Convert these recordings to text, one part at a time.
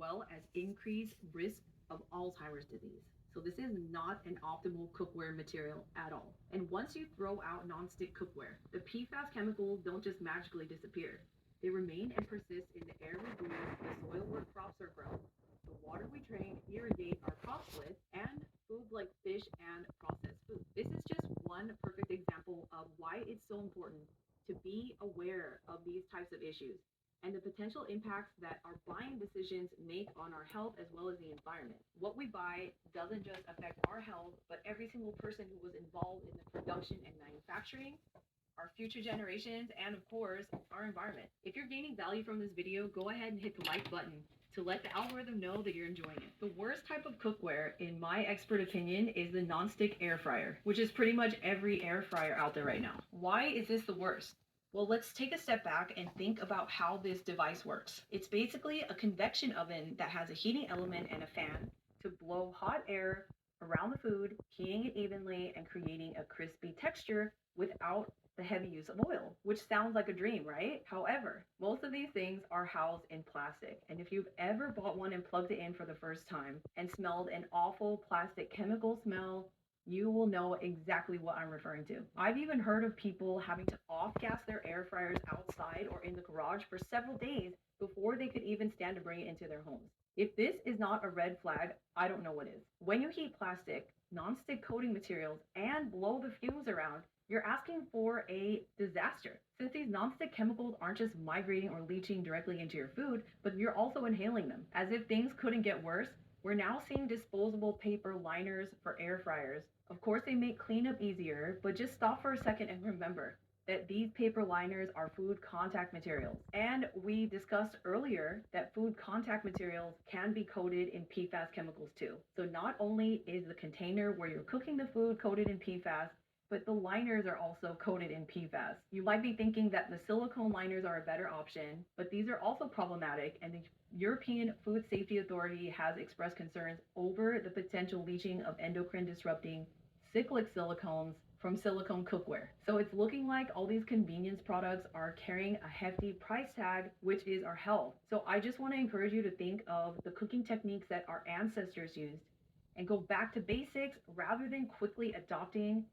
well as increased risk of Alzheimer's disease. So this is not an optimal cookware material at all. And once you throw out nonstick cookware, the PFAS chemicals don't just magically disappear. They remain and persist in the air we breathe, the soil where crops are grown, the water we drain, irrigate our crops with, and foods like fish and processed food. This is just one perfect example of why it's so important to be aware of these types of issues and the potential impacts that our buying decisions make on our health as well as the environment. What we buy doesn't just affect our health, but every single person who was involved in the production and manufacturing, our future generations, and of course, our environment. If you're gaining value from this video, go ahead and hit the like button to let the algorithm know that you're enjoying it. The worst type of cookware, in my expert opinion, is the nonstick air fryer, which is pretty much every air fryer out there right now. Why is this the worst? Well, let's take a step back and think about how this device works. It's basically a convection oven that has a heating element and a fan to blow hot air around the food, heating it evenly and creating a crispy texture without the heavy use of oil, which sounds like a dream, right? However, most of these things are housed in plastic. And if you've ever bought one and plugged it in for the first time and smelled an awful plastic chemical smell, you will know exactly what I'm referring to. I've even heard of people having to off-gas their air fryers outside or in the garage for several days before they could even stand to bring it into their homes. If this is not a red flag, I don't know what is. When you heat plastic, non-stick coating materials, and blow the fumes around, you're asking for a disaster. Since these nonstick chemicals aren't just migrating or leaching directly into your food, but you're also inhaling them. As if things couldn't get worse, we're now seeing disposable paper liners for air fryers. Of course, they make cleanup easier, but just stop for a second and remember that these paper liners are food contact materials. And we discussed earlier that food contact materials can be coated in PFAS chemicals too. So not only is the container where you're cooking the food coated in PFAS, but the liners are also coated in PFAS. You might be thinking that the silicone liners are a better option, but these are also problematic, and the European Food Safety Authority has expressed concerns over the potential leaching of endocrine disrupting cyclic silicones from silicone cookware. So it's looking like all these convenience products are carrying a hefty price tag, which is our health. So I just want to encourage you to think of the cooking techniques that our ancestors used and go back to basics rather than quickly adopting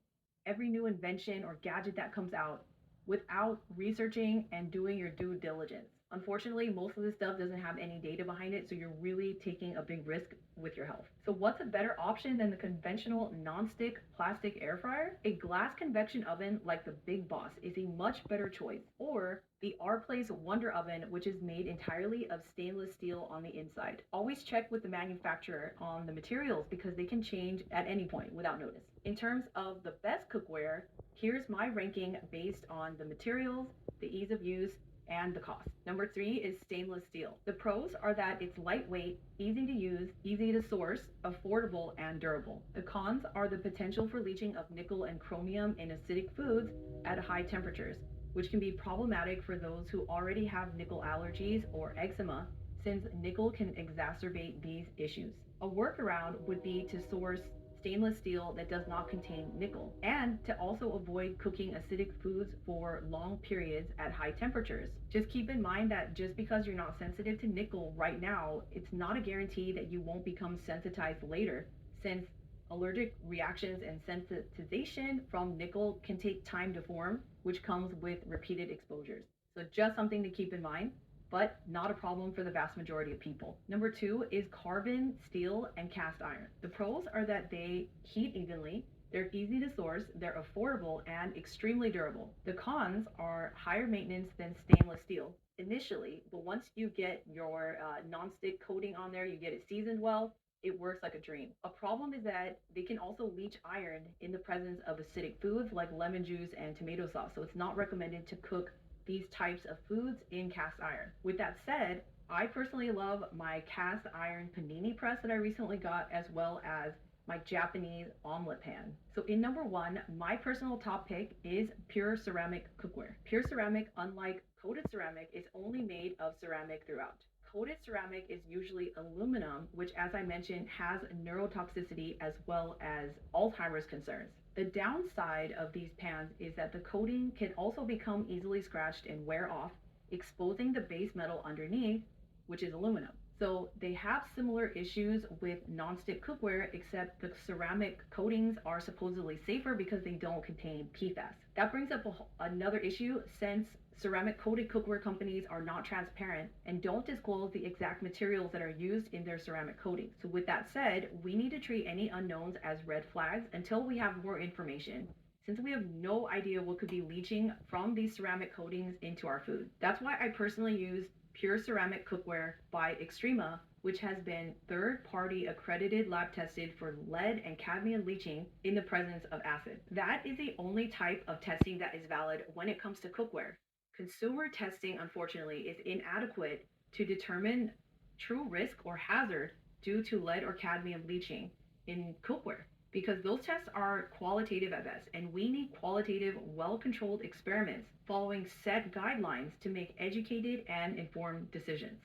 every new invention or gadget that comes out without researching and doing your due diligence. Unfortunately, most of this stuff doesn't have any data behind it, so you're really taking a big risk with your health. So what's a better option than the conventional non-stick plastic air fryer? A glass convection oven like the Big Boss is a much better choice. Or the Our Place Wonder Oven, which is made entirely of stainless steel on the inside. Always check with the manufacturer on the materials because they can change at any point without notice. In terms of the best cookware, here's my ranking based on the materials, the ease of use, and the cost. Number 3 is stainless steel. The pros are that it's lightweight, easy to use, easy to source, affordable, and durable. The cons are the potential for leaching of nickel and chromium in acidic foods at high temperatures, which can be problematic for those who already have nickel allergies or eczema, since nickel can exacerbate these issues. A workaround would be to source stainless steel that does not contain nickel, and to also avoid cooking acidic foods for long periods at high temperatures. Just keep in mind that just because you're not sensitive to nickel right now, it's not a guarantee that you won't become sensitized later, since allergic reactions and sensitization from nickel can take time to form, which comes with repeated exposures. So just something to keep in mind, but not a problem for the vast majority of people. Number 2 is carbon, steel, and cast iron. The pros are that they heat evenly, they're easy to source, they're affordable, and extremely durable. The cons are higher maintenance than stainless steel initially, but once you get your non-stick coating on there, you get it seasoned well, it works like a dream. A problem is that they can also leach iron in the presence of acidic foods like lemon juice and tomato sauce, so it's not recommended to cook these types of foods in cast iron. With that said, I personally love my cast iron panini press that I recently got, as well as my Japanese omelet pan. So in number 1, my personal top pick is pure ceramic cookware. Pure ceramic, unlike coated ceramic, is only made of ceramic throughout. Coated ceramic is usually aluminum, which, as I mentioned, has neurotoxicity as well as Alzheimer's concerns. The downside of these pans is that the coating can also become easily scratched and wear off, exposing the base metal underneath, which is aluminum. So they have similar issues with nonstick cookware, except the ceramic coatings are supposedly safer because they don't contain PFAS. That brings up another issue since ceramic coated cookware companies are not transparent and don't disclose the exact materials that are used in their ceramic coating. So with that said, we need to treat any unknowns as red flags until we have more information, since we have no idea what could be leaching from these ceramic coatings into our food. That's why I personally use pure ceramic cookware by Extrema, which has been third party accredited lab tested for lead and cadmium leaching in the presence of acid. That is the only type of testing that is valid when it comes to cookware. Consumer testing, unfortunately, is inadequate to determine true risk or hazard due to lead or cadmium leaching in cookware, because those tests are qualitative at best, and we need qualitative, well controlled experiments following set guidelines to make educated and informed decisions.